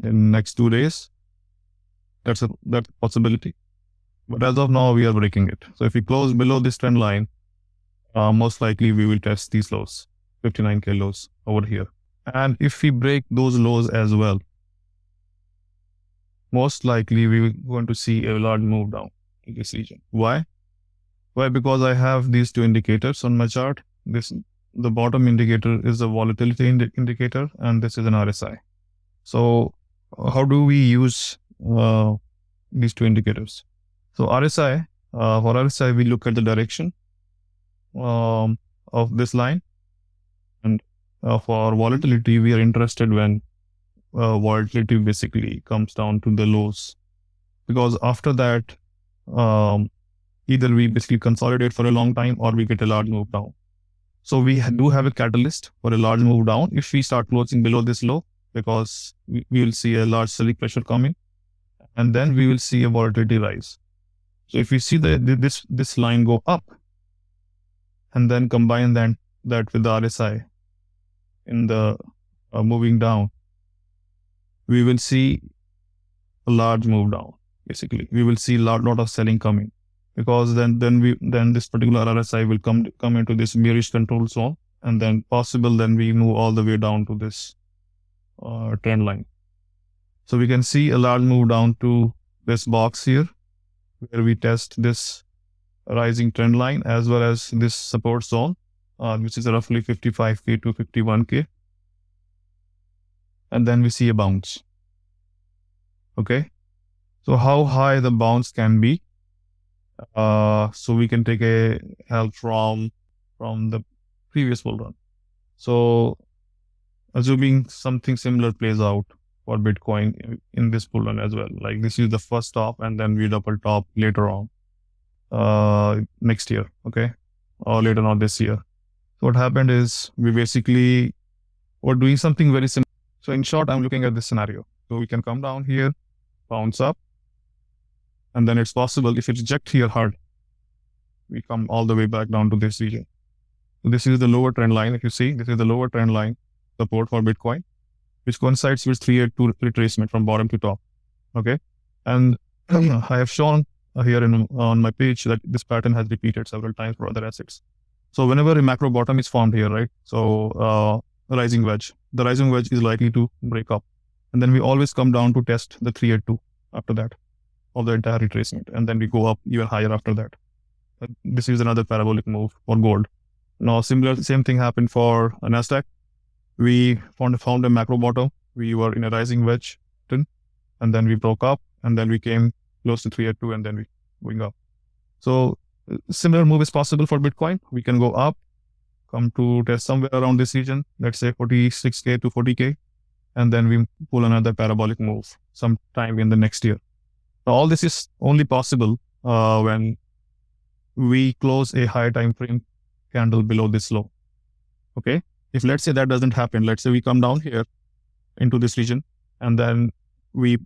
in next 2 days. That's a possibility. But as of now, we are breaking it. So if we close below this trend line, most likely we will test these lows, 59K lows over here. And if we break those lows as well, most likely we are going to see a large move down in this region. Why? Why? Because I have these two indicators on my chart. The bottom indicator is a volatility indicator, and this is an RSI. So how do we use these two indicators? So RSI, for RSI, we look at the direction of this line, and for volatility, we are interested when volatility basically comes down to the lows, because after that, either we basically consolidate for a long time or we get a large move down. So we do have a catalyst for a large move down if we start closing below this low, because we will see a large selling pressure coming, and then we will see a volatility rise. So if we see this line go up, and then combine that with the RSI in the moving down, we will see a large move down. Basically, we will see a lot of selling coming, because then this particular RSI will come into this bearish control zone, and then then we move all the way down to this trend line. So we can see a large move down to this box here, where we test this rising trend line as well as this support zone, which is roughly 55K to 51K. And then we see a bounce. Okay. So how high the bounce can be? So we can take a help from the previous bull run. So assuming something similar plays out for Bitcoin in this bull run as well, like this is the first top, and then we double top later on next year, okay, or later on this year. So what happened is we basically were doing something very similar. So in short, I'm looking at this scenario. So we can come down here, bounce up, and then it's possible if it rejects here hard, we come all the way back down to this region. So this is the lower trend line. If you see, this is the lower trend line support for Bitcoin, which coincides with 382 retracement from bottom to top. Okay. And I have shown here on my page that this pattern has repeated several times for other assets. So whenever a macro bottom is formed here, right? So the rising wedge is likely to break up. And then we always come down to test the 382 after that of the entire retracement. And then we go up even higher after that. This is another parabolic move for gold. Now, same thing happened for a Nasdaq. We found a macro bottom. We were in a rising wedge, and then we broke up, and then we came close to 382, and then we going up. So similar move is possible for Bitcoin. We can go up, come to test somewhere around this region, let's say 46K to 40K, and then we pull another parabolic move sometime in the next year. Now, all this is only possible when we close a higher time frame candle below this low. Okay. If let's say that doesn't happen, let's say we come down here into this region, and then we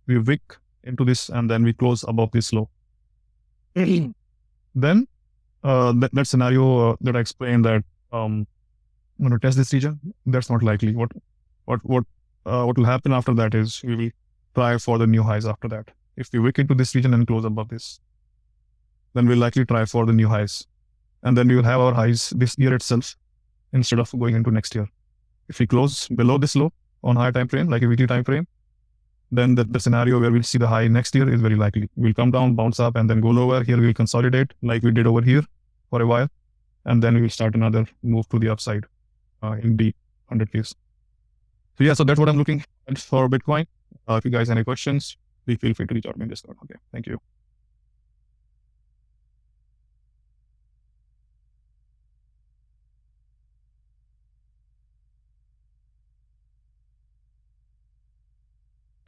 wick into this, and then we close above this low. Then that scenario that I explained, that I'm going to test this region, that's not likely. What will happen after that is we will try for the new highs after that. If we wick into this region and close above this, then we'll likely try for the new highs, and then we will have our highs this year itself instead of going into next year. If we close below this low on higher time frame, like a weekly time frame, then the scenario where we'll see the high next year is very likely. We'll come down, bounce up, and then go lower. Here we'll consolidate like we did over here for a while, and then we will start another move to the upside in the 100 case. So yeah, so that's what I'm looking at for Bitcoin. If you guys have any questions, please feel free to reach out to me in Discord. Okay, thank you.